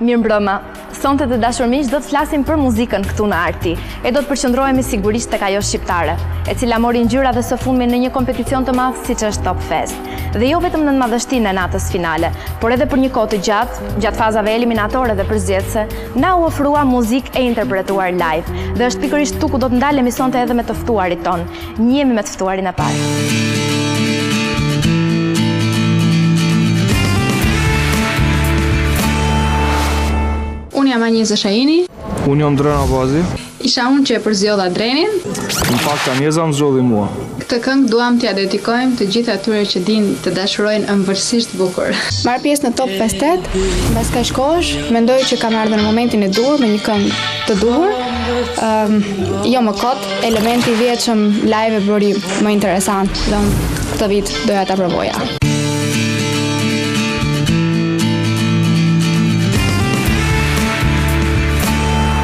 Mirëmbrëma. Sonte të dashur miq, do të flasim për muzikën këtu në Arti e do të përqendrohemi sigurisht tek ajo shqiptare, e cila mori ngjyra dhe së fundmi në një kompeticion të madh siç është Top Fest. Dhe jo vetëm në madhështinë e natës finale, por edhe për një kohë të gjatë fazave eliminatore dhe përzgjedhëse, na u ofrua muzikë e interpretuar live. Dhe është pikërisht tu ku do të ndalemi sonte edhe me të ftuarit ton. Njihemi me të ftuarin e parë. Unë jam Anjeza Shahini. Unë jam Drena Bazi. Isha unë që e përzjodha Drenin. Në fakt Anjeza më zgjodhi mua. Këtë këngë duam t'ja dedikojmë të gjithë atyre që dinë të dashurojnë ëmbëlsisht bukur. Marr pjesë në Top Fest 8, mbas kaq kohësh, mendoj që kam ardhur në momentin e duhur me një këngë të duhur. Jo më kot, elementi i vjetshëm live e bëri më interesant. Dhe këtë vit doja ta provoja.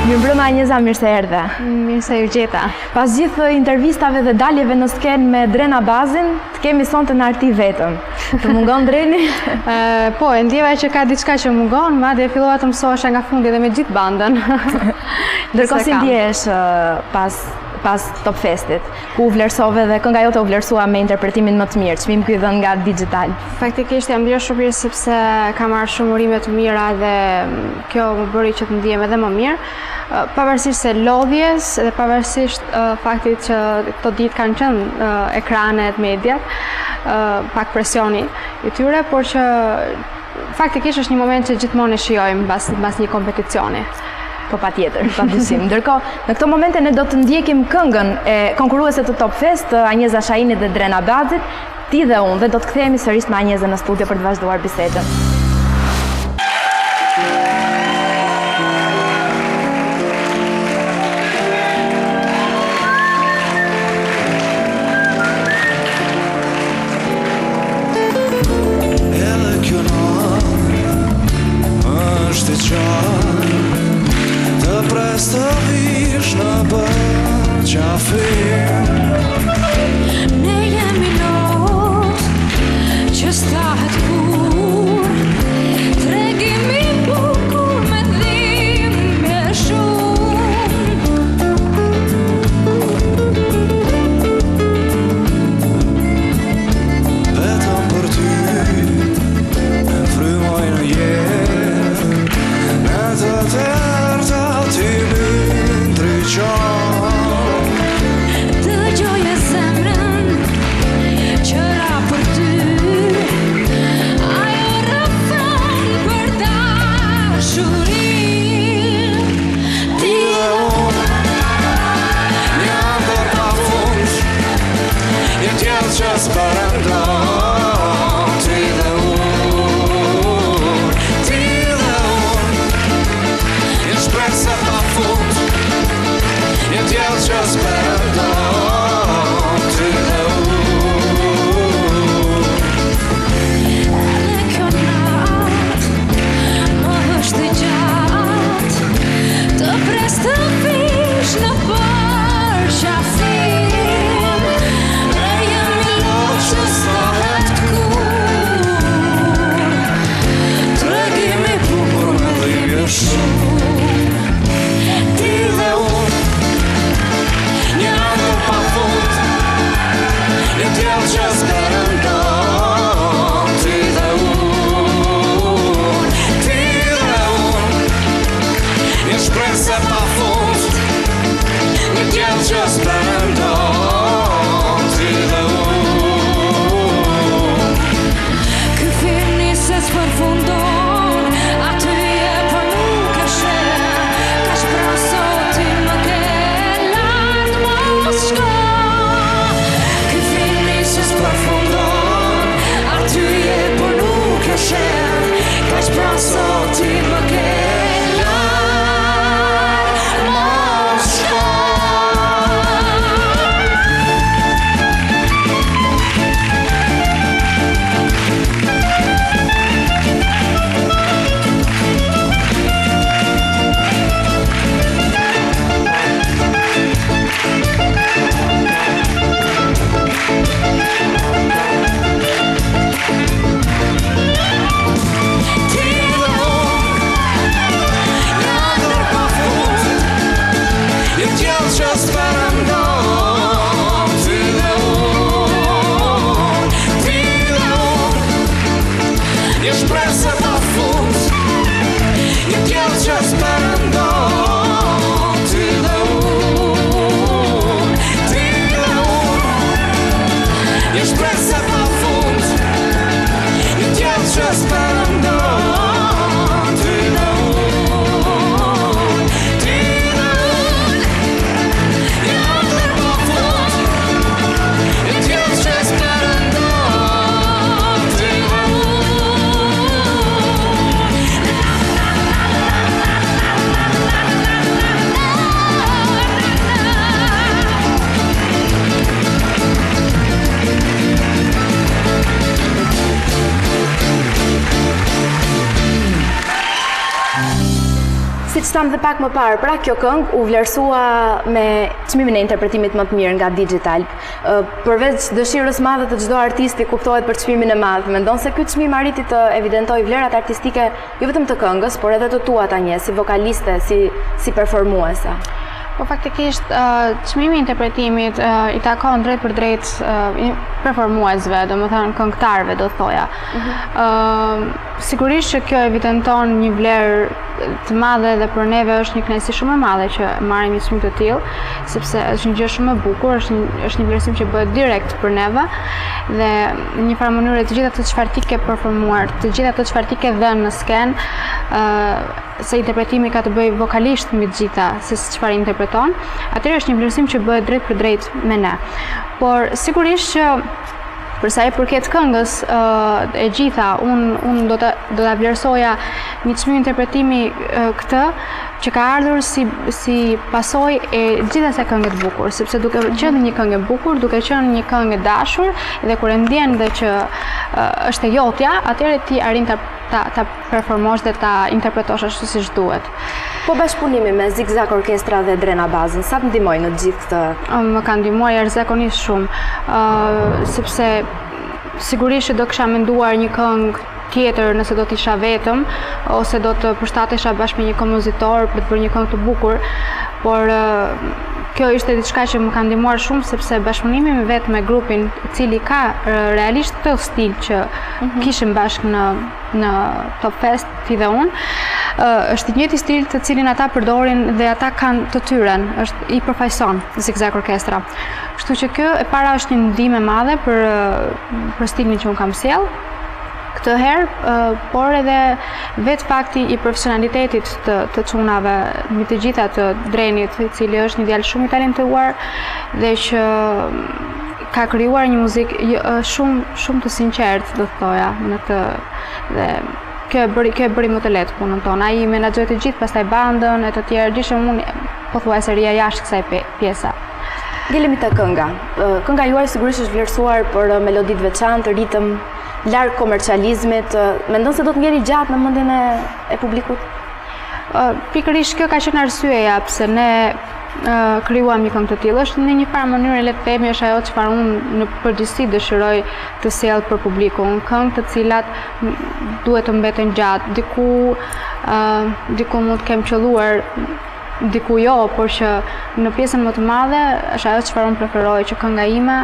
Mirëmbrëma Anjeza, mirë se erdhe. Mirë se u gjeta. Pas gjithë intervistave dhe daljeve në skenë me Drena Bazin, të kemi sonte në Arti vetëm. Të mungon Dreni? Po, e ndjeva që ka diçka që mungon, madje fillova të mësohesha nga fundi dhe me gjithë bandën. Ndërkohë si ndjehesh pas Top Festit, ku u vlerësove dhe kënga jote u vlerësua me interpretimin më të mirë, çmim ky dhënë nga Digital. Faktikisht jam blerë shumë mirë sepse kam marrë shumë urime të mira dhe kjo më bëri që të ndjem edhe më mirë. Pavarësisht se lodhjes dhe pavarësisht faktit që këto ditë kanë qenë ekranet, mediat, pak presioni i tyre, por që faktikisht është një moment që gjithmonë e shijojmë mbas një kompeticioni. Po patjetër, padyshim. Ndërkohë, në këto momente ne do të ndjekim këngën e konkurruese të Top Fest, Anjeza Shahini dhe Drena Bazit, ti dhe unë, dhe do të kthehemi sërish me Anjezën në studio për të vazhduar bisedën. Të vish në bërqafir Ne jemi lot që stahet kur e shpresa pa fund, një tjellë që s'përëndon, ty dhe unë, një shpresa pa fund, një tjellë që s'përëndon, ty dhe unë, një tjellë pa fund, një tjellë që s'përëndon, ty dhe Si që thamë dhe pak më parë, pra kjo këngë u vlerësua me çmimin e interpretimit më të mirë nga Digital. Përveç dëshirës madhe të çdo artisti kuptohet për çmimin e madh, mendon se ky çmim arriti të evidentojë vlerat artistike jo vetëm të këngës, por edhe të tua tani, si vokaliste, si performuese? Po faktikisht çmimi i interpretimit i takon drejt për drejt performuesve, domethënë këngëtarëve do thoja. Sigurisht që kjo evidenton një vlerë të madhe dhe për neve është një kënaqësi shumë e madhe që marrim një çmim të tillë, sepse është një gjë shumë e bukur, është një vlerësim që bëhet direkt për neve dhe në një farë mënyrë të gjitha ato çfarë ti ke performuar, të gjitha ato çfarë ti ke dhënë në skenë, se interpretimi ka të bëjë vokalisht mbi të gjitha se çfarë interpreton, atëherë është një vlerësim që bëhet drejt për drejt me ne. Por sigurisht që për sa i përket këngës e gjitha, unë do ta vlerësoja një çmim interpretimi këtë që ka ardhur si pasojë e gjitha se këngë të bukur, sepse duke qenë një këngë e bukur, duke qenë një këngë e dashur, dhe kur e ndjen dhe që është e jotja, atëherë ti arrin ta performosh dhe ta interpretosh ashtu siç duhet. Po bashkëpunimi me Zigzag Orkestra dhe Drena Bazën, sa të ndihmoi në gjithë këtë? Më ka ndihmuar jashtëzakonisht shumë, sepse sigurisht do kisha menduar një këngë tjetër nëse do t'isha vetëm, ose do të përshtatesha bashkë me një kompozitor për të bërë një këngë të bukur, por kjo ishte diçka që më ka ndihmuar shumë sepse bashkëpunimi vetë me grupin i cili ka realisht këtë stil që kishim bashkë në Top Fest ti dhe unë, është i njëjti stil të cilin ata përdorin dhe ata kanë të tyren, është i përfaqëson Zigzag Orkestra. Kështu që kjo e para është një ndihmë e madhe për stilin që unë kam sjell këtë herë, por edhe vetë fakti i profesionalitetit të çunave mbi të gjitha të Drenit, i cili është një djalë shumë i talentuar dhe që ka krijuar një muzikë shumë të sinqertë, do të thoja, në të dhe kjo e bëri më të lehtë punën tonë. Ai menaxhoi të gjithë, pastaj bandën e të tjerë, gjishëm unë pothuajse rija jashtë kësaj pjesa. Ngelemi te kënga. Kënga juaj sigurisht është vlerësuar për melodi të veçantë, ritëm larg komercializmit. Mendon se do të ngeli gjatë në mendjen e publikut? Pikërisht kjo ka qenë arsyeja pse ne krijuam një këngë të tillë. Është në një farë mënyrë le të themi është ajo çfarë unë në përgjithësi dëshiroj të sjell për publikun, këngë të cilat duhet të mbeten gjatë. Diku mund të kem qelluar, diku jo, por që në pjesën më të madhe është ajo çfarë unë preferoj, që kënga ime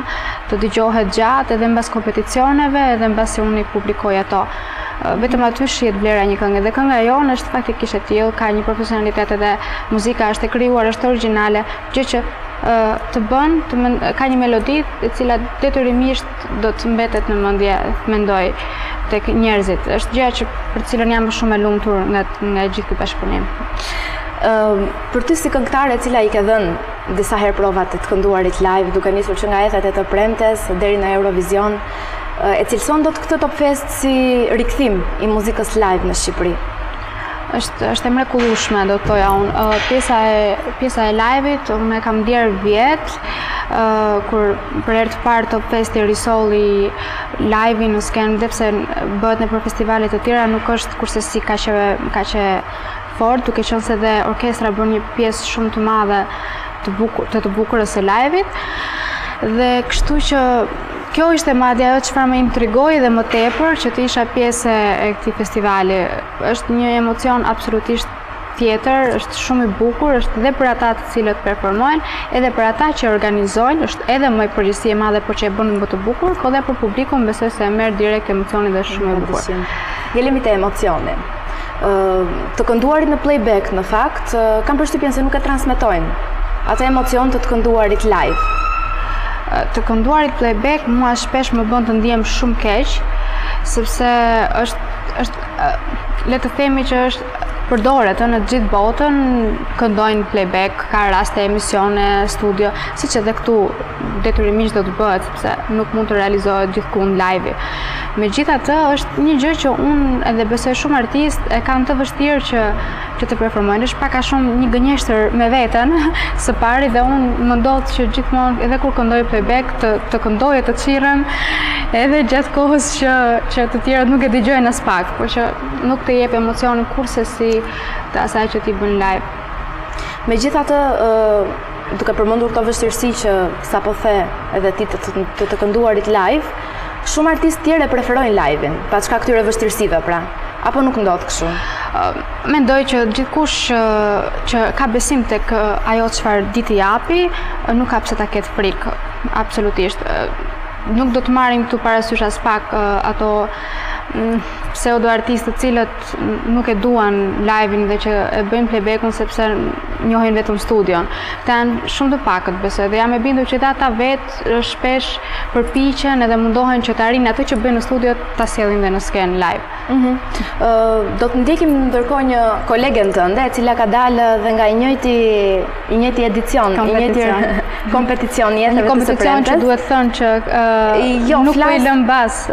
të dëgjohet gjatë edhe mbas kompeticioneve, edhe mbasi unë i publikoj ato. Vetëm aty shihet vlera një këngë dhe kënga jonë është faktikisht e tillë, ka një profesionalitet edhe muzika është e krijuar, është origjinale, gjë që të bën, ka një melodi e cila detyrimisht do të mbetet në mendje, mendoj, tek njerëzit. Është gjë që për cilën jam shumë e lumtur nga gjithë ky bashkëpunim. Për ty si këngëtare e cila i ke dhënë disa herë provat të kënduarit live, duke nisur që nga ethet e të premtes deri në Eurovision, e cilëson dot këtë Top Fest si rikthim i muzikës live në Shqipëri? Është e mrekullueshme, do të thoja unë. Pjesa e live-it unë e kam ndier vjet, kur për herë të parë Top Festi risolli live-in në skenë, dhe pse bëhet në për festivalet të tjera, nuk është kurse si kaq fort, duke qenë se dhe orkestra bën një pjesë shumë të madhe të bukurës së live-it. Dhe kështu që kjo ishte madje ajo çfarë më intrigoi dhe më tepër që të isha pjesë e këtij festivali. Është një emocion absolutisht tjetër, është shumë i bukur, është edhe për ata të cilët performojnë, edhe për ata që organizojnë, është edhe më përgjegjësi e madhe por që e bën më të bukur, po edhe për publikun besoj se e merr direkt emocionin dhe shumë e bukur. Ngelemi te emocioni. Të kënduarit në playback, në fakt, kam përshtypjen se nuk e transmetojnë atë emocion të kënduarit live. Të kënduarit playback mua shpesh më bën të ndihem shumë keq, sepse le të themi që është përdoret në gjithë botën, këndojnë playback, ka raste emisione, studio, siç edhe këtu detyrimisht do të bëhet, sepse nuk mund të realizohet gjithkund live. Megjithatë, është një gjë që unë edhe besoj shumë artistë e kanë të vështirë që të performojnë. Është pak a shumë një gënjeshtër me veten së pari dhe unë më ndodh që gjithmonë edhe kur këndoj playback të këndoj të çirrem edhe gjatë kohës që të tjerët nuk e dëgjojnë as pak, por që nuk të jep emocionin kurse si të asaj që ti bën live. Megjithatë, duke përmendur këto vështirësi që sapo the edhe ti të kënduarit live, shumë artistë tjerë preferojnë live-in, pas ka këtyre vështirësive pra. Apo nuk ndodh kështu? Mendoj që gjithkush që ka besim tek ajo çfarë di t'i japi, nuk ka pse ta ketë frikë, absolutisht. Nuk do të marrim këtu parasysh as pak ato pseudo artistë të cilët nuk e duan live-in dhe që e bëjnë playback-un sepse njohin vetëm studion. Këta janë shumë të pakët besoj dhe jam e bindur që ata vetë shpesh përpiqen edhe mundohen që të arrijnë atë që bëjnë në studio ta sjellin dhe në skenë live. Do të ndjekim ndërkohë një kolegen tënde e cila ka dalë dhe nga i njëjti edicion, i njëjti kompeticion jetëve të së kompeticion premtes. që duhet thënë që nuk po i lëm bas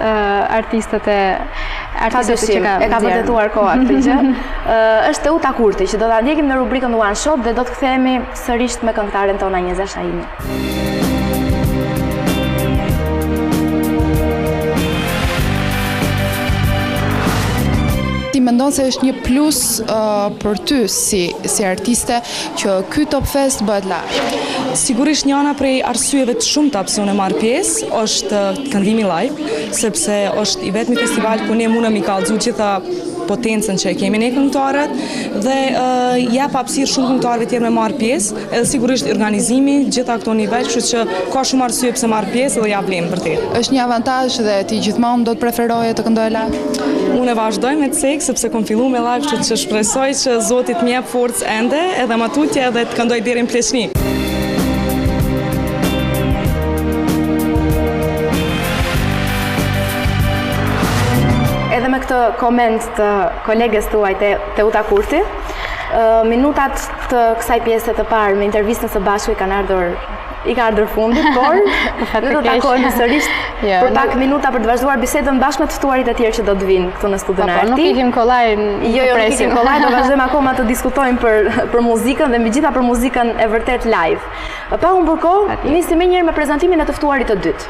artistët e artistët që e ka vërtetuar koha këtë gjë. Është Teuta Kurti që do ta ndjekim në rubrikën One Shot dhe do të kthehemi sërish me këngëtaren tona Njeza Shahini. Ti mendon se është një plus për ty si artiste që ky Top Fest bëhet live? Sigurisht njëna prej arsyeve të shumta pse unë marr pjesë është këndimi live, sepse është i vetmi festival ku ne mundemi kallëzu gjitha potencën që e kemi ne këngëtarët dhe jep hapësirë shumë këngëtarëve tjerë me marr pjesë, edhe sigurisht organizimi, gjitha këto nivel, kështu që ka shumë arsye pse marr pjesë dhe ja vlen vërtet. Është një avantazh dhe ti gjithmonë do të preferoje të këndoje live? Unë e vazhdoj me cek sepse kam filluar me live, kështu që shpresoj që Zoti të më jap forcë ende edhe më tutje edhe të këndoj deri në pleqni. Edhe me këtë koment të kolegës tuaj Teuta Kurti, minutat të kësaj pjese të parë me intervistën së bashku i ka ardhur fundit, por ne do të takohemi sërish për pak minuta për të vazhduar bisedën bashkë me të ftuarit e tjerë që do të vinë këtu në studion e Arti. Nuk ikim kollaj, Jo, nuk ikim kollaj, do vazhdojmë akoma të diskutojmë për muzikën dhe megjithatë për muzikën e vërtet live. Pa humbur kohë, nisim më njëherë me prezantimin e të ftuarit të dytë.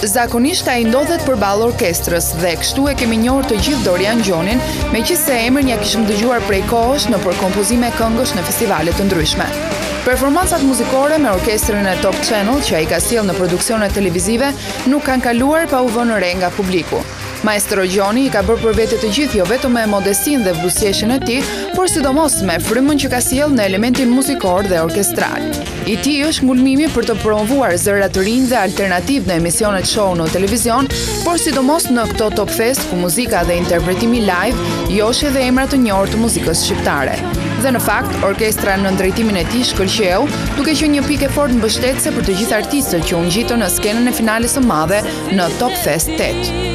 Zakonisht ai ndodhet përballë orkestrës dhe kështu e kemi njohur të gjithë Dorian Gjonin, meqense emrin ja kishim dëgjuar prej kohësh në kompozime këngësh në festivale të ndryshme. Performancat muzikore me orkestrën e Top Channel që ai ka sjellë në produksionet televizive nuk kanë kaluar pa u vënë re nga publiku. Maestro Gjoni i ka bërë për vete të gjithë jo vetëm me modestin dhe buzëqeshjen e tij, por sidomos me frymën që ka sjellë në elementin muzikor dhe orkestral. I tij është ngulmimi për të promovuar zëra të rinj dhe alternativ në emisionet show në televizion, por sidomos në këto Top Fest ku muzika dhe interpretimi live joshe dhe emra të njohur të muzikës shqiptare. Dhe në fakt, orkestra në drejtimin e tij shkëlqeu, duke qenë një pikë fort mbështetëse për të gjithë artistët që u ngjitën në skenën e finales së madhe në Top Fest 8.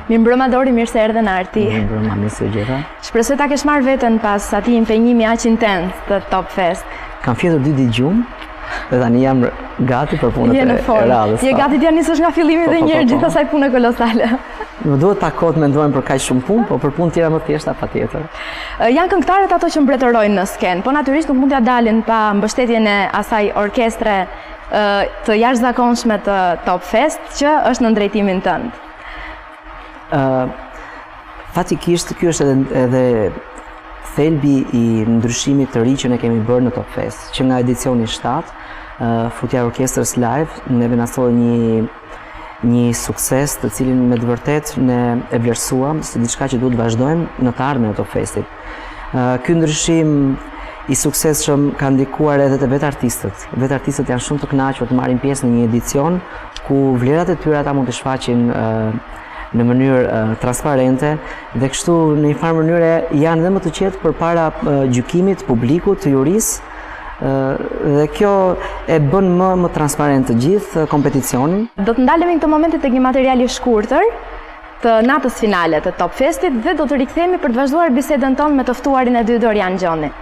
Mirëmbrëma Dori, mirë se erdhe në Arti. Mirëmbrëma, mirë se u gjeta. Shpresoj ta kesh marrë veten pas atij impenjimi aq intens të Top Fest. Kam fjetur 2 ditë gjumë dhe tani jam gati për punët e radhës. Je gati t'ja nisësh nga fillimi dhe njëherë gjithë asaj pune kolosale. Më duhet pak kohë të mendojmë për kaq shumë punë, po për punë tjera më thjeshta patjetër. Janë këngëtarët ato që mbretërojnë në skenë, po natyrisht nuk mund t'ja dalin pa mbështetjen e asaj orkestre të jashtëzakonshme të Top Fest që është në drejtimin tënd. Fatikisht ky është edhe thelbi i ndryshimit të ri që ne kemi bërë në Top Fest, që nga edicioni 7, futja orkestrës live, neve na solli një sukses të cilin me të vërtet ne e vlerësuam si diçka që duhet vazhdojmë në të ardhmen e Top Festit. Ky ndryshim i suksesshëm ka ndikuar edhe te vetë artistët. Vetë artistët janë shumë të kënaqur të marrin pjesë në një edicion ku vlerat e tyre ata mund të shfaqin në mënyrë transparente dhe kështu në një farë mënyre janë edhe më të qetë përpara gjykimit, publikut, të jurisë. Dhe kjo e bën më transparent të gjithë kompeticionin. Do të ndalemi në këtë moment tek një material i shkurtër të natës finale të Top Festit dhe do të rikthehemi për të vazhduar bisedën tonë me të ftuarin e dy Dorian Gjoni.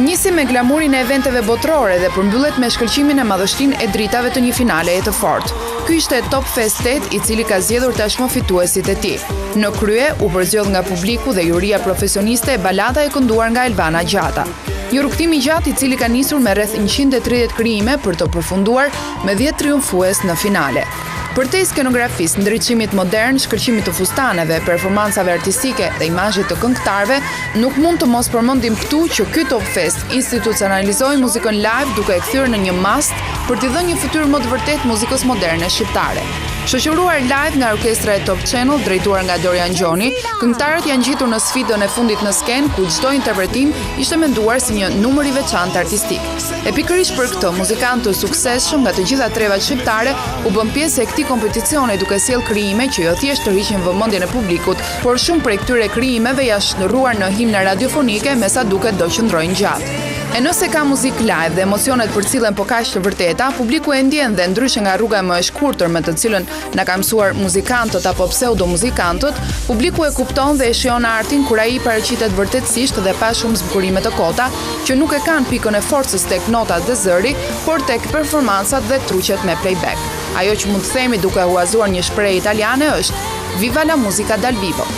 Njisi me glamurin e eventeve botërore dhe përmbyllet me shkëlqimin e madhështinë e dritave të një finaleje të fortë. Ky ishte Top Fest 8, i cili ka zgjedhur tashmë fituesit e tij. Në krye u përzgjodh nga publiku dhe juria profesioniste e balada e kënduar nga Elvana Gjata. Një rrugtim i gjatë i cili ka nisur me rreth 130 krijime për të përfunduar me 10 triumfues në finale. Përtej skenografisë, ndriçimit modern, shkëlqimit të fustaneve, performancave artistike dhe imazhit të këngëtarëve, nuk mund të mos përmendim këtu që ky Top Fest institucionalizoi muzikën live duke e kthyer në një mast për t'i dhënë një fytyrë më të vërtetë muzikës moderne shqiptare. Shoqëruar live nga orkestra e Top Channel drejtuar nga Dorian Gjoni, këngëtarët janë gjetur në sfidën e fundit në skenë ku çdo interpretim ishte menduar si një numër i veçantë artistik. E pikërisht për këtë, muzikantë të suksesshëm nga të gjitha trevat shqiptare u bën pjesë e këtij kompeticioni duke sjellë krijime që jo thjesht tërhiqin vëmendjen e publikut, por shumë prej këtyre krijimeve janë shndërruar në himna radiofonike me sa duket do qëndrojnë gjatë. E nëse ka muzik live dhe emocionet përcillen po kaq të vërteta, publiku e ndjen dhe ndryshe nga rruga më e shkurtër me të cilën na ka mësuar muzikantët apo pseudo-muzikantët, publiku e kupton dhe e shijon artin kur ai paraqitet vërtetësisht dhe pa shumë zbukurime të kota, që nuk e kanë pikën e forcës tek notat dhe zëri, por tek performancat dhe truqet me playback. Ajo që mund të themi duke huazuar një shprehje italiane është Viva la musica dal vivo.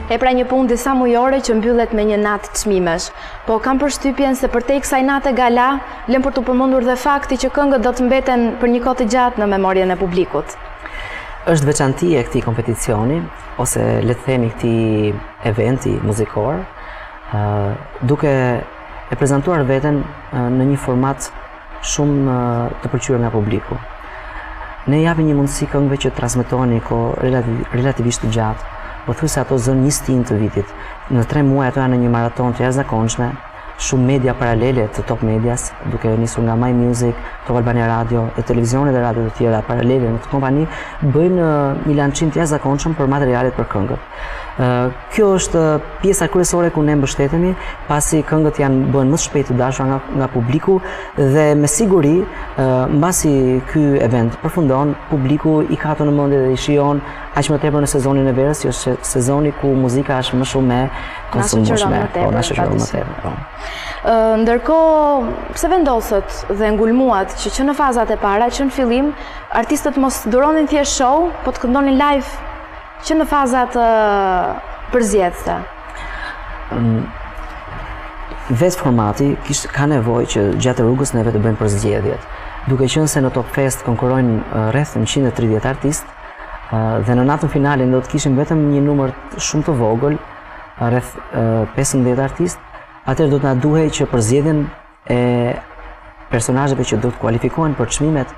E pra një punë disa mujore që mbyllet me një natë çmimesh, po kam përshtypjen se përtej kësaj nate gala, lëm për të përmendur dhe fakti që këngët do të mbeten për një kohë të gjatë në memorien e publikut. Është veçanti e këtij kompeticioni, ose le të themi këtij eventi muzikor, duke e prezantuar veten në një format shumë të pëlqyer nga publiku. Ne japim një mundësi këngëve që transmetohen në kohë relativisht të gjatë. Po thuaj se ato zënë një stin të vitit. Në 3 muaj ato janë në një maraton të jashtëzakonshme, shumë media paralele të Top Medias, duke nisur nga My Music, Top Albania Radio, e televizionet dhe radio të tjera paralele në këtë kompani, bëjnë një lançim të jashtëzakonshëm për materialet për këngët. Kjo është pjesa kryesore ku ne mbështetemi, pasi këngët bëhen më shpejt të dashura nga publiku dhe me siguri, mbasi ky event përfundon, publiku i ka ato në mendje dhe i shijon aq më tepër në sezonin e verës, që është sezoni ku muzika është më shumë me konsumueshme, na shoqëron më tepër. Ndërkohë, pse vendosët dhe ngulmuat që në fazat e para, që në fillim, artistët mos duronin thjesht show, po të këndonin live që në fazat përzgjedhëse? Vetë formati ka nevojë që gjatë rrugës neve të bëjmë përzgjedhjet. Duke qenë se në Top Fest konkurrojnë rreth 130 artistë, dhe në natën finale do të kishim vetëm një numër shumë të vogël, rreth 15 artistë, atëherë do të na duhej që përzgjedhjen e personazheve që do të kualifikohen për çmimet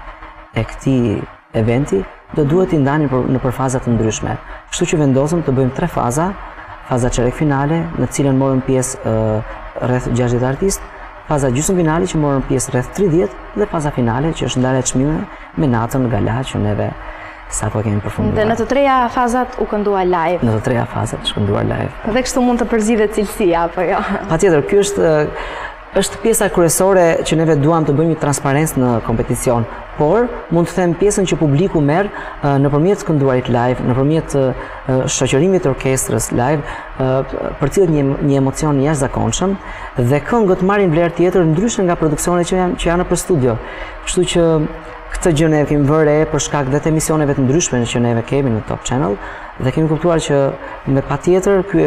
e këtij eventi do duhet t'i ndanin në për faza të ndryshme. Kështu që vendosëm të bëjmë 3 faza, faza çerek finale, në cilën morën pjesë rreth 60 artistë, faza gjysmë finale që morën pjesë rreth 30 dhe faza finale që është ndarja e çmimeve me natën gala që neve sapo kemi përfunduar. Dhe në të treja fazat u këndua live. Në të treja fazat është kënduar live. Dhe kështu mund të përzgjidhet cilësia apo jo? Patjetër, ky është pjesa kryesore që neve duam të bëjmë transparencë në kompeticion, por mund të them pjesën që publiku merr nëpërmjet kënduarit live, nëpërmjet shoqërimit të orkestrës live, përcillet një emocion jashtëzakonshëm dhe këngët marrin vlerë tjetër ndryshe nga produksionet që janë nëpër studio. Kështu që këtë gjë ne kemi vënë re për shkak dhe të emisioneve të ndryshme që neve kemi në Top Channel Dhe kemi kuptuar që me patjetër ky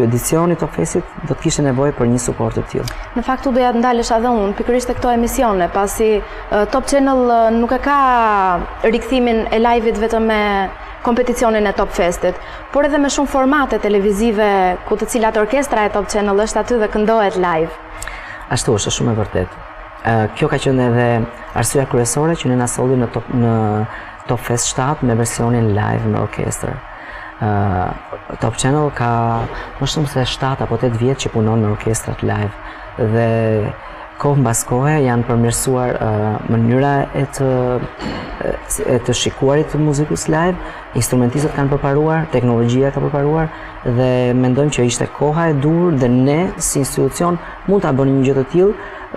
edicion i Top Festit do të kishte nevojë për një suport të tillë. Në fakt u doja të ndalesh edhe unë, pikërisht te këto emisione, pasi Top Channel nuk e ka rikthimin e live-it vetëm me kompeticionin e Top Festit, por edhe me shumë formate televizive ku të cilat orkestra e Top Channel është aty dhe këndohet live. Ashtu është shumë e vërtetë. Kjo ka qenë edhe arsyeja kryesore që ne na solli në Top Fest 7 me versionin live me orkestër. Top Channel ka më shumë se 7 apo 8 vjet që punon me orkestrat live dhe kohë mbas kohe janë përmirësuar mënyra e të shikuarit të muzikës live, instrumentistët kanë përparuar, teknologjia ka përparuar dhe mendojmë që ishte koha e dur dhe ne si institucion mund ta bënim një gjë të tillë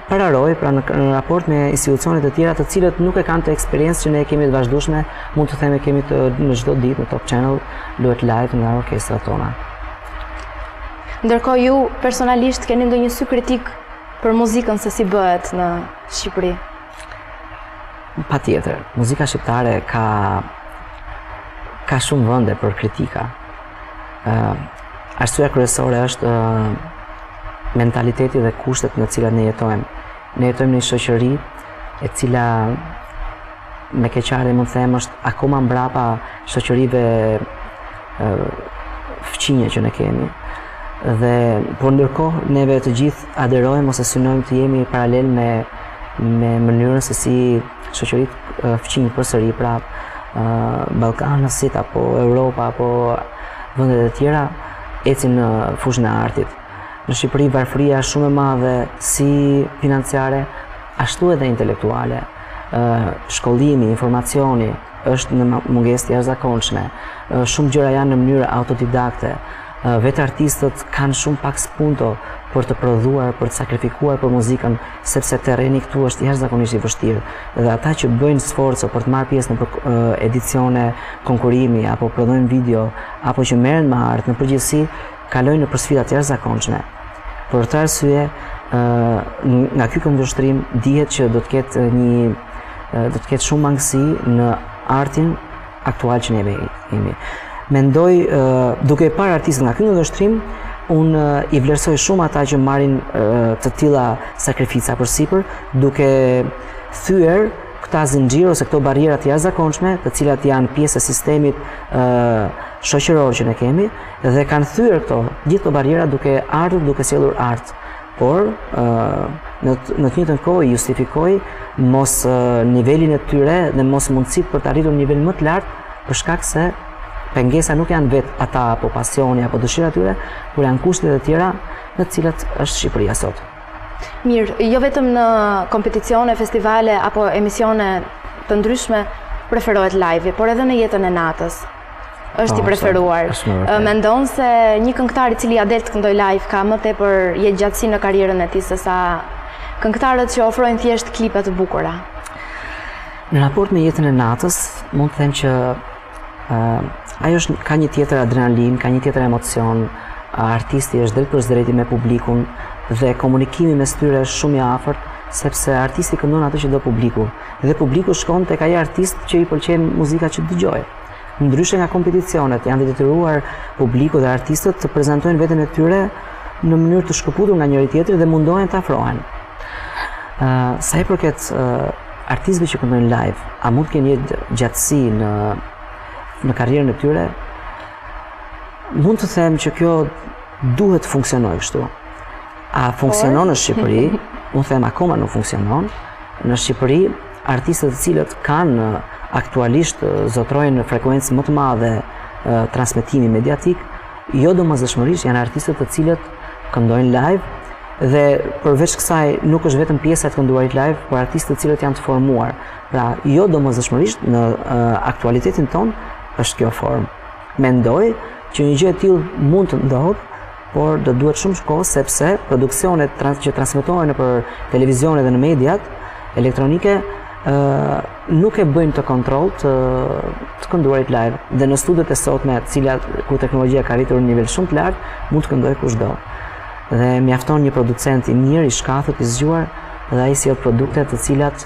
pararoj pra në raport me institucionet e tjera të cilët nuk e kanë të eksperiencë që ne kemi të vazhdueshme, mund të themi kemi në çdo ditë në Top Channel luhet live nga orkestrat tona. Ndërkohë ju personalisht keni ndonjë sy kritik për muzikën se si bëhet në Shqipëri? Patjetër, muzika shqiptare ka shumë vende për kritika. Arsyeja kryesore është mentaliteti dhe kushtet në cilat ne jetojmë. Ne jetojmë në një shoqëri e cila me keqare mund të them është akoma mbrapa shoqërive fqinje që ne kemi. Dhe por ndërkohë neve të gjithë aderojmë ose synojmë të jemi paralel me mënyrën se si shoqëritë fqinj përsëri prap Ballkanësit apo Europa apo vendet e tjera ecin në fushën e artit. Në Shqipëri varfëria është shumë e madhe si financiare, ashtu edhe intelektuale. Shkollimi, informacioni është në mungesë të jashtëzakonshme. Shumë gjëra janë në mënyrë autodidakte. Vetë artistët kanë shumë pak spunto për të prodhuar, për të sakrifikuar për muzikën, sepse terreni këtu është jashtëzakonisht i vështirë. Dhe ata që bëjnë sforco për të marrë pjesë në edicione konkurrimi apo prodhojnë video apo që merren me art në përgjithësi, kalojnë në sfida të jashtëzakonshme. Për këtë arsye, nga ky këndvështrim dihet që do të ketë shumë mangësi në artin aktual që ne jemi. Mendoj, duke parë artistët nga ky këndvështrim, unë i vlerësoj shumë ata që marrin të tilla sakrifica përsipër, duke thyer këta zinxhir ose këto barriera të jashtëzakonshme, të cilat janë pjesë e sistemit shoqëror që ne kemi dhe kanë thyer gjithë këto barriera duke ardhur, duke sjellur art. Por në të njëjtën kohë justifikoj mos nivelin e tyre dhe mos mundësitë për të arritur një nivel më të lartë për shkak se pengesa nuk janë vetë ata apo pasioni apo dëshira tyre, por janë kushtet e tjera në të cilat është Shqipëria sot. Mirë, jo vetëm në kompeticione, festivale apo emisione të ndryshme preferohet live, por edhe në jetën e natës. Është i preferuar. Mendon se një këngëtar i cili ja del të këndoj live ka më tepër jetëgjatësi në karrierën e tij se sa këngëtarët që ofrojnë thjesht klipe të bukura? Në raport me jetën e natës, mund të them që ajo ka një tjetër adrenalin, ka një tjetër emocion, artisti është del përsëri me publikun dhe komunikimi mes tyre është shumë i afërt, sepse artisti këndon atë që do publiku dhe publiku shkon tek ai artist që i pëlqen muzika që dëgjoj. Ndryshe nga kompeticionet, janë detyruar publiku dhe artistët të prezantojnë veten e tyre në mënyrë të shkëputur nga njëri tjetri dhe mundohen të afrohen. Sa i përket artistëve që këndojnë live, a mund të kenë një gjatësi në karrierën e tyre? Mund të them që kjo duhet të funksionojë kështu. A funksionon në Shqipëri? Unë them akoma nuk funksionon. Në Shqipëri, artistët të cilët kanë aktualisht zotrojnë frekuencë më të madhe transmetimi mediatik, jo domosdoshmërisht janë artistët të cilët këndojnë live dhe përveç kësaj nuk është vetëm pjesa e kënduarit live, por artistët të cilët janë të formuar. Pra, jo domosdoshmërisht në aktualitetin ton është kjo formë. Mendoj që një gjë e tillë mund të ndodhë, por do duhet shumë kohë sepse produksionet që transmetohen nëpër televizione dhe në mediat elektronike nuk e bëjnë të kontroll të kënduarit live dhe në studiot e sotme ku teknologjia ka arritur në nivel shumë të lartë mund të këndojë kushdo dhe mjafton një producent i mirë, i shkathët, i zgjuar dhe ai sjell produkte të cilat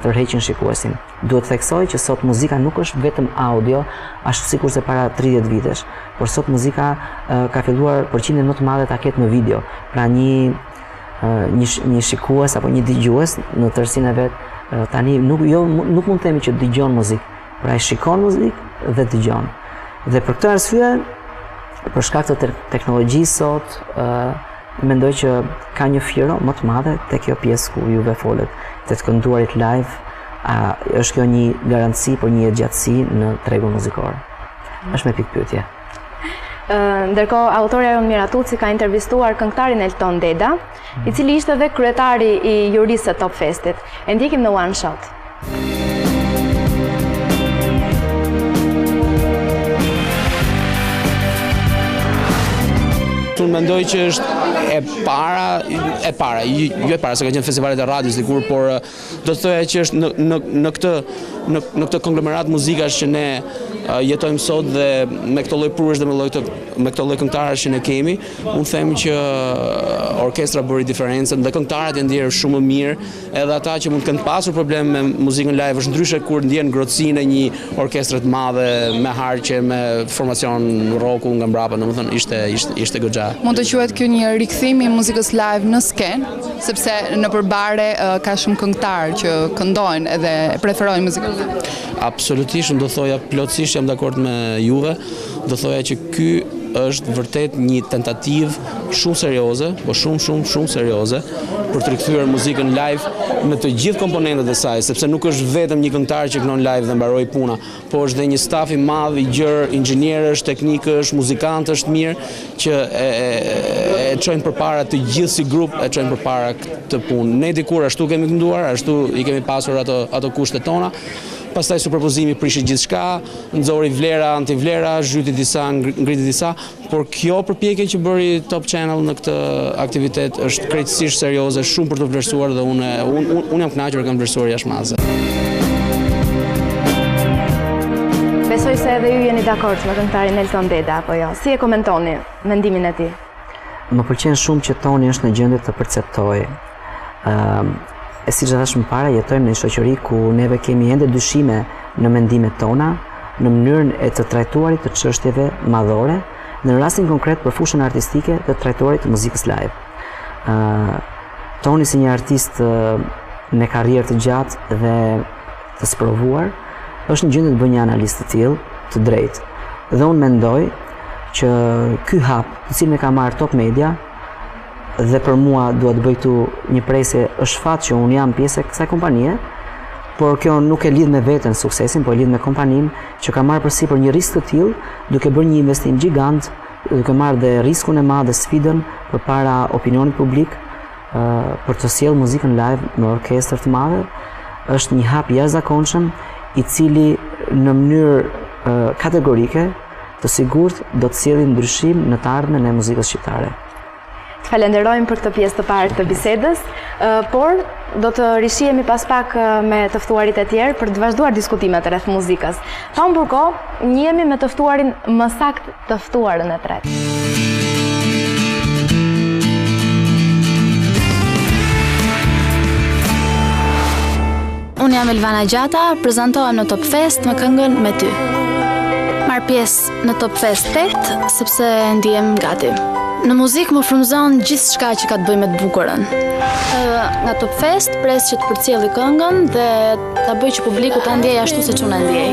tërheqin shikuesin. Duhet theksoj që sot muzika nuk është vetëm audio, ashtu sikur se para 30 vitesh, por sot muzika ka filluar përqindjen më të madhe ta ketë në video. Pra një shikues apo një dëgjues në tërësinë e vet tani nuk mund të themi që dëgjon muzikë, por ai shikon muzikë dhe dëgjon. Dhe për këtë arsye, për shkak të teknologjisë sot, mendoj që ka një firo më të madhe te kjo pjesë ku juve folet, te të kënduarit live, është kjo një garanci për një gjatësi në tregun muzikor. Është me pikë pyetje. Ndërkohë, autorja Jon Miratuci ka intervistuar këngëtarin Elton Deda, i cili ishte edhe kryetari i jurisë së Top Festit. E ndjekim në one shot. Unë mendoj që është e para, jo e para, se ka qenë festivalet e radios dikur, por do të thoya që është në këtë konglomerat muzikash që ne jetojmë sot dhe me këto lloj pruresh dhe me këto lloj këngëtarësh që ne kemi, unë them që orkestra bëri diferencën dhe këngëtarët e ndjerë shumë më mirë, edhe ata që mund të kenë pasur problem me muzikën live, është ndryshe kur ndjen ngrohtësinë e një orkestre të madhe me harqe, me formacion rocku nga mbrapa, domethënë ishte goxha. Mund të quhet kjo një rikthim i muzikës live në skenë, sepse në përbare ka shumë këngëtarë që këndojnë edhe preferojnë muzikën live. Absolutisht, do thoja plotësisht jam dakord me juve, do thoja që ky është vërtet një tentativë shumë serioze, po shumë serioze, për të rikthyer muzikën live në të gjithë komponentët e saj, sepse nuk është vetëm një këngëtar që këndon live dhe mbaroi puna, po është dhe një staf i madh i gjerë, inxhinierësh, teknikësh, muzikantësh të mirë që e çojnë përpara të gjithë si grup, e çojnë përpara këtë punë. Ne dikur ashtu kemi kënduar, ashtu i kemi pasur ato kushtet tona. Pastaj superpozimi prishi gjithçka, nxori vlera, antivlera, zhyti disa, ngriti disa, por kjo përpjekje që bëri Top Channel në këtë aktivitet është krejtësisht serioze, shumë për të vlerësuar dhe unë jam kënaqur, kam vlerësuar jashtëmadse. Besoj se edhe ju jeni dakord me këngëtarin Elton Deda, apo jo? Si e komentoni mendimin e tij? Më pëlqen shumë që Toni është në gjendje të perceptojë. E si që thash më para, jetojmë në një shoqëri ku neve kemi ende dyshime në mendimet tona, në mënyrën e të trajtuarit të çështjeve madhore, dhe në rastin konkret për fushën artistike të trajtuarit të muzikës live. Toni si një artist me karrierë të gjatë dhe të sprovuar, është në gjendje të bëjë një analizë të tillë, të drejtë. Dhe unë mendoj që ky hap, të cilin e ka marrë Top Media, dhe për mua duhet bëjtu një presje, është fat që unë jam pjesë e kësaj kompanie, por kjo nuk e lidh me veten suksesin, por e lidh me kompaninë që ka marrë përsipër një risk të tillë, duke bërë një investim gjigant, duke marrë dhe riskun e madh dhe sfidën përpara opinionit publik për të sjellë muzikën live në orkestër të madhe. Është një hap jashtëzakonshëm i cili në mënyrë kategorike të sigurt do të sjellë ndryshim në të ardhmen e muzikës shqiptare. Falenderojmë për këtë pjesë të parë të bisedës, por do të rishihemi pas pak me të ftuarit e tjerë për të vazhduar diskutimet rreth muzikës. Pa humbur kohë, njihemi me të ftuarin më saktë të ftuarën e tretë. Unë jam Elvana Gjata, prezantohem në Top Fest me këngën Me Ty. Marr pjesë në Top Fest 8 sepse ndihem gati. Në muzikë më frymëzon gjithçka që ka të bëjë me të bukurën. Nga Top Fest pres që të përcjelli këngën dhe ta bëj që publiku ta ndjejë ashtu siç unë e ndjej.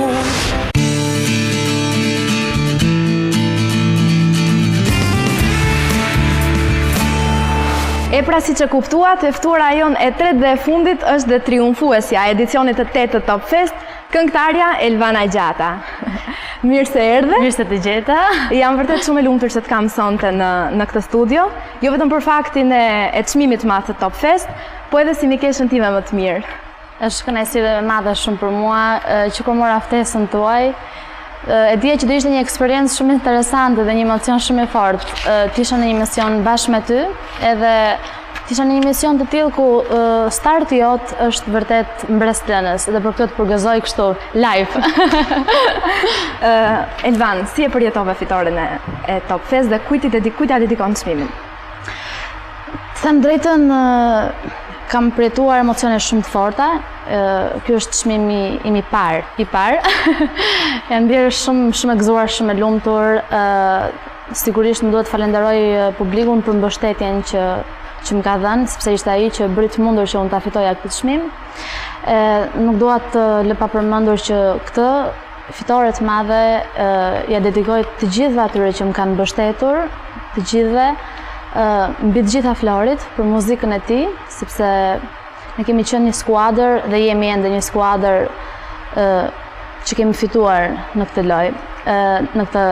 E pra si që kuptuat, e ftuara jon e tretë dhe e fundit është dhe triumfuesja e edicionit të 8 të Top Fest, këngëtarja Elvana Gjata. Mirë se erdhe. Mirë se të gjeta. Jam vërtet shumë e lumtur që të kam sonte në këtë studio, jo vetëm për faktin e çmimit të madh të Top Fest, po edhe si mikeshën time më të mirë. Është kënaqësi e madhe shumë për mua që kur mora ftesën tuaj. E dija që do ishte një eksperiencë shumë interesante dhe një emocion shumë i fortë. Të isha në një mision bashkë me ty, edhe të isha në një mision të tillë ku starti jot është vërtet mbretërenës dhe për këtë të përgëzoj kështu live. Elvan, si e përjetove fitoren e Top Fest dhe kujt ja dedikon çmimin? Të them drejtën, kam përjetuar emocione shumë të forta. Ky është çmimi im i parë. E ndjer shumë e gëzuar, shumë e lumtur. Sigurisht më duhet falenderoj publikun për mbështetjen që më ka dhënë, sepse ishte ai që bëri të mundur që unë ta fitoja këtë çmim. Nuk dua të lë pa përmendur që këtë fitore të madhe ja dedikoj të gjithëve atyre që më kanë mbështetur, të gjithëve, mbi të gjitha Florit për muzikën e tij, sepse ne kemi qenë një skuadër dhe jemi ende një skuadër që kemi fituar në këtë lojë, në këtë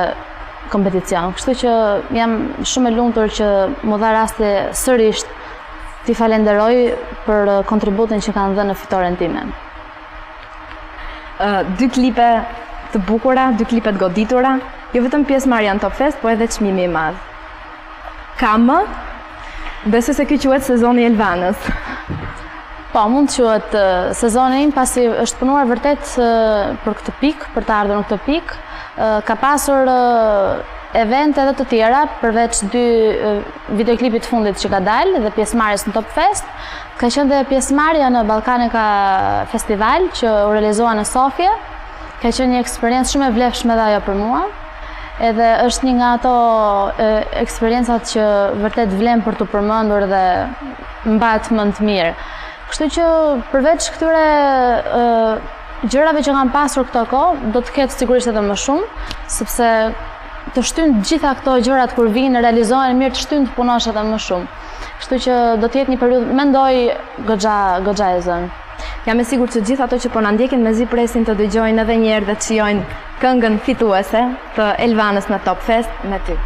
kompeticion. Kështu që jam shumë e lumtur që më dha rasti sërish t'i falenderoj për kontributin që kanë dhënë në fitoren time. 2 klipe të bukura, 2 klipe të goditura, jo vetëm pjesëmarrja në Top Fest, po edhe çmimi i madh. Kam, besoj se ky quhet sezoni i Elvanës. Po, mund të quhet sezoni im, pasi është punuar vërtet për këtë pikë, për të ardhur në këtë pikë. Ka pasur evente edhe të tjera, përveç 2 videoklipit fundit që ka dalë dhe pjesëmarrjes në Top Fest. Ka qenë dhe pjesëmarrja në Ballkanika Festival që u realizoa në Sofje. Ka qenë një eksperiencë shumë e vlefshme dhe ajo për mua. Edhe është një nga ato eksperiencat që vërtet vlen për të përmendur dhe mbahet mend të mirë. Kështu që përveç këtyre gjërave që kanë pasur këto kohë, do të ketë sigurisht edhe më shumë, sepse të shtyn gjitha këto gjërat kur vinë, realizohen mirë, të shtyn të punosh edhe më shumë. Kështu që do të jetë një periudhë, mendoj, goxha e zënë. Jam e sigurt që gjithë ato që po na ndjekin mezi presin të dëgjojnë edhe një herë dhe të shijojnë këngën fituese të Elvanës në Top Fest me ty.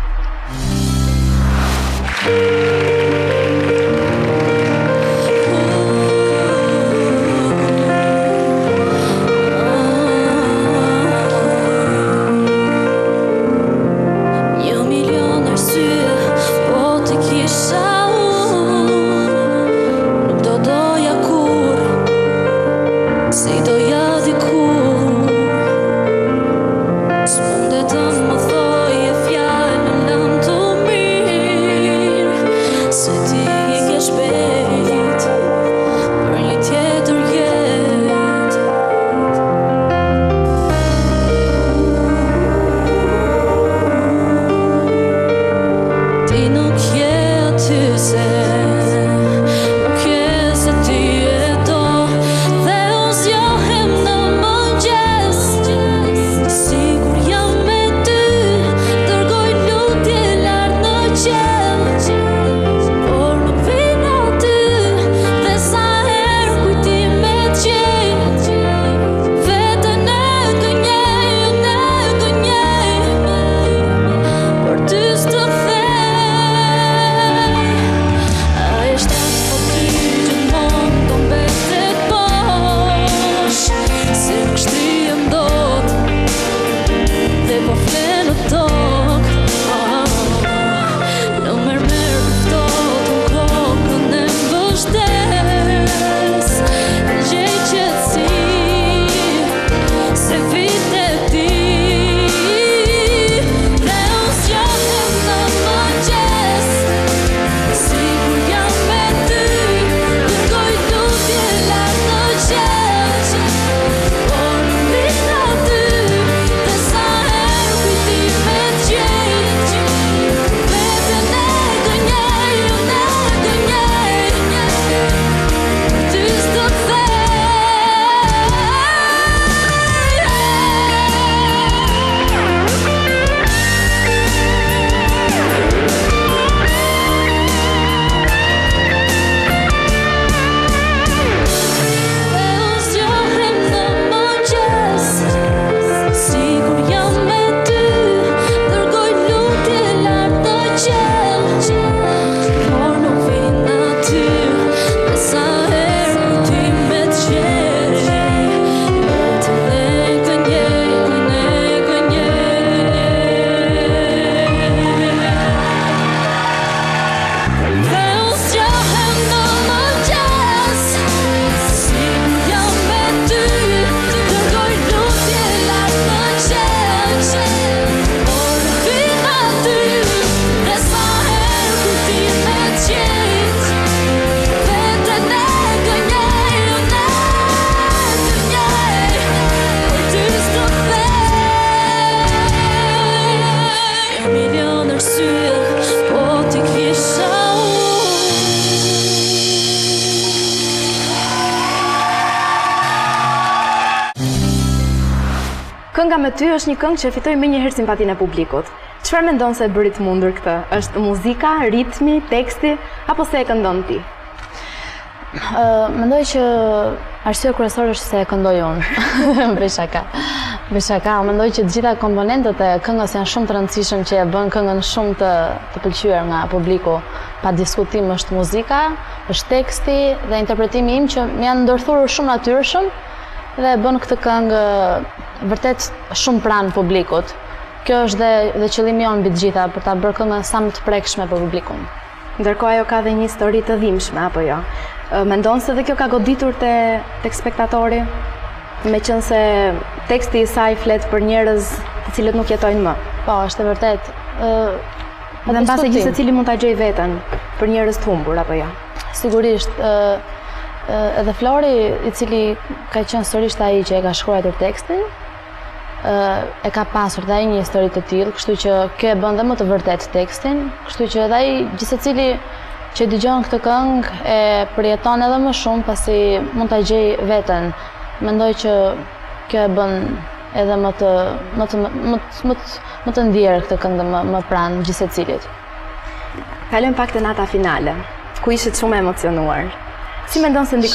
arsye, po ti kisha Kënga me ty është një këngë që fitoi më njëherë simpatinë e publikut. Çfarë mendon se e bëri të mundur këtë? Është muzika, ritmi, teksti apo se e këndon ti? Mendoj që arsye kryesore është se e këndoj unë. Bëj shaka. Mendoj që të gjitha komponentët e këngës janë shumë të rëndësishëm që e bën këngën shumë të pëlqyer nga publiku. Pa diskutim është muzika, është teksti dhe interpretimi im që më janë ndërthurur shumë natyrshëm dhe e bën këtë këngë vërtet shumë pranë publikut. Kjo është dhe qëllimi jonë mbi të gjitha, për ta bërë këngën sa më të prekshme për publikun. Ndërkohë ajo ka dhe një histori të dhimbshme, apo jo? Mendon se dhe kjo ka goditur tek spektatori? Meqense teksti i saj flet për njerëz të cilët nuk jetojnë më. Po, është e vërtet. Dhe mbase gjithë secili mund ta gjejë veten për njerëz të humbur, apo jo? Sigurisht. Edhe Flori, i cili ka qenë sërish ai që e ka shkruar tekstin, e ka pasur dhe ai një histori të tillë, kështu që kjo e bën dhe më të vërtet tekstin, kështu që edhe ai gjithsecili që dëgjon këtë këngë e përjeton edhe më shumë pasi mund ta gjej veten. Mendoj që kjo e bën edhe më të ndjerë këtë këngë më pranë gjithsecilit. Kalojmë pak te nata finale, ku ishit shumë emocionuar. Si mendon se si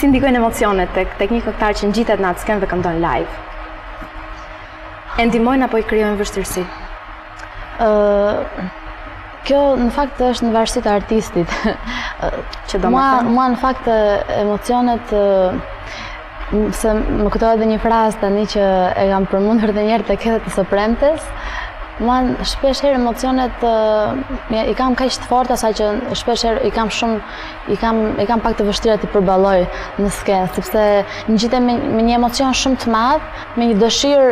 ndikojnë emocionet tek një këngëtar që ngjitet në atë skenë dhe këndon live? E ndihmojnë apo i krijojnë vështirësi? Kjo në fakt është në varësi të artistit. Mua në fakt emocionet se më kujtohet edhe një frazë tani që e kam përmendur edhe një herë tek edhe të së premtes. Mua shpesh herë emocionet i kam kaq të forta sa që shpesh herë i kam pak të vështira të përballoj në skenë, sepse ngjitem me një emocion shumë të madh, me një dëshirë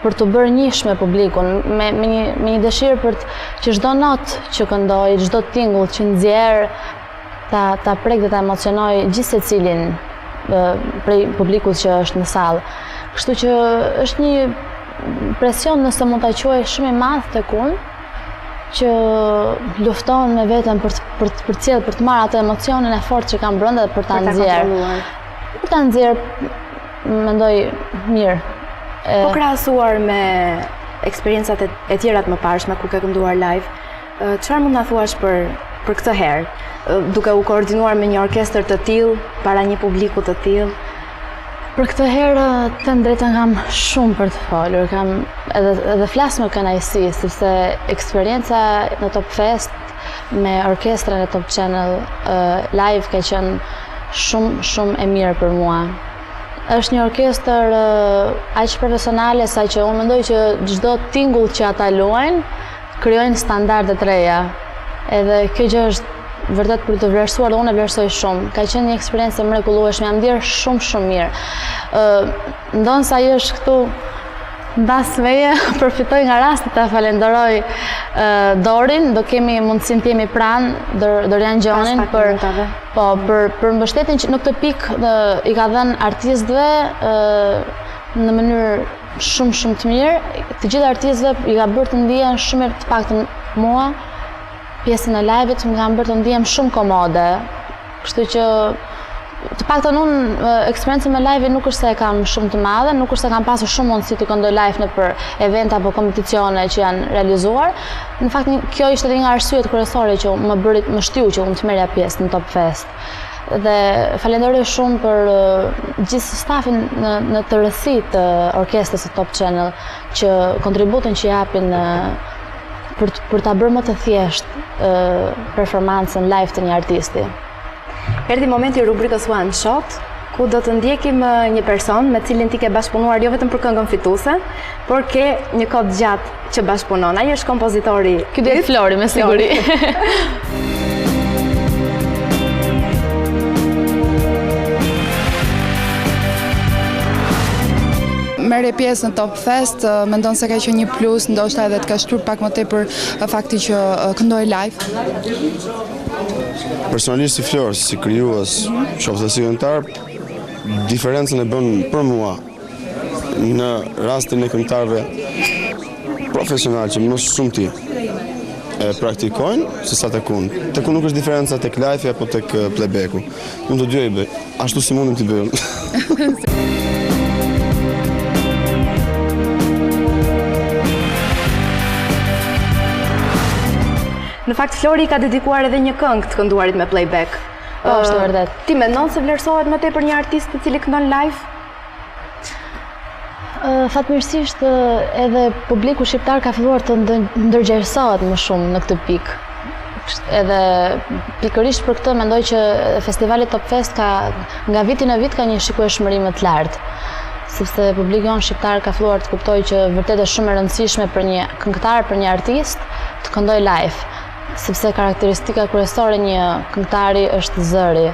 për të bërë njësh me publikun, me një dëshirë që çdo notë që këndoj, çdo tingull që nxjerr ta prek dhe ta emocionoj gjithë secilin prej publikut që është në sallë. Kështu që është një presion, nëse mund ta quaj, shumë i madh tek unë, që lufton me veten për të marrë atë emocionin e fortë që kam brenda dhe për ta nxjerrë. Për ta nxjerrë, mendoj mirë. Po krahasuar me eksperiencat e tjera të mëparshme ku ke kënduar live, çfarë mund na thuash për këtë herë, duke u koordinuar me një orkestër të tillë, para një publiku të tillë? Për këtë herë, të drejtën kam shumë për të folur, kam edhe flas me kënaqësi, sepse eksperienca në Top Fest me orkestrën e Top Channel live ka qenë shumë e mirë për mua. Është një orkestër aq profesionale sa që unë mendoj që çdo tingull që ata luajnë krijojnë standarde të reja. Edhe kjo gjë është vërtet për të vlerësuar dhe unë e vlerësoj shumë. Ka qenë një eksperiencë mrekullueshme, jam ndier shumë mirë. Ndonë sa ajo është këtu mbas meje, përfitoj nga rasti ta falenderoj Dorin, do kemi mundësinë të jemi pranë Dorian Gjonin për mbështetjen që në këtë pikë i ka dhënë artistëve në mënyrë shumë të mirë. Të gjithë artistëve i ka bërë të ndihen shumë mirë, të paktën mua pjesën e live-it më kam bërë të ndihem shumë komode. Kështu që të paktën unë eksperiencën me live nuk është se e kam shumë të madhe, nuk është se kam pasur shumë mundësi të këndoj live nëpër evente apo kompeticione që janë realizuar. Në fakt kjo ishte edhe një arsyet kryesore që më shtiu që unë të merrja pjesë në Top Fest. Dhe falenderoj shumë për gjithë stafin në të rrësi të orkestrës së Top Channel që kontributin që japin për ta bërë më të thjeshtë performancën live të një artisti. Erdhi momenti i rubrikës One Shot, ku do të ndjekim një person me cilin ti ke bashkëpunuar jo vetëm për këngën fituese, por ke një kohë gjatë që bashkëpunon. Ai është kompozitori. Ky do të Flori me siguri. Merre pjesë në Top Fest, mendon se ka qenë një plus, ndoshta edhe të ka shtuar pak më tepër fakti që këndoi live? Personalisht si Flor, si krijues, qoftë si këngëtar, diferencën e bën për mua në rastin e këngëtarëve profesional që më shumë ti e praktikojnë se sa tek unë. Tek unë nuk është diferenca tek live apo tek playbacku. Unë të dy e bëj, ashtu si mundem t'i bëjmë. Në fakt, Flori ka dedikuar edhe një këngë të kënduarit me playback. Po, është vërtet. Ti mendon se vlerësohet më tepër një artist i cili këndon live? Fatmirësisht edhe publiku shqiptar ka filluar të ndërgjerësohet më shumë në këtë pikë. Edhe pikërisht për këtë mendoj që festivali Top Fest nga viti në vit ka një shikueshmëri më të lartë. Sepse publiku jonë shqiptar ka filluar të kuptojë që vërtet është shumë e rëndësishme për një këngëtar, për një artist të këndoj live. Sepse karakteristika kryesore një këngëtari është zëri.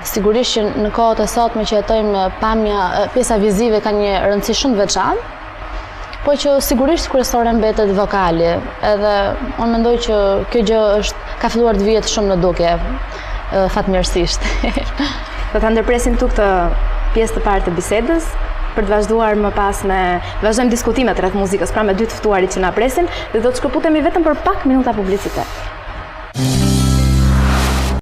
Sigurisht që në kohët e sotme që jetojmë pjesa vizive ka një rëndësi shumë të veçantë, po që sigurisht kryesore mbetet vokali. Edhe unë mendoj që kjo gjë ka filluar të vihet shumë në duke, fatmirësisht. Do ta ndërpresim këtu këtë pjesë të parë të bisedës për të vazhduar më pas vazhdojmë diskutimet rreth muzikës, pra me dy të ftuarit që na presin, dhe do të shkëputemi vetëm për pak minuta publicitet.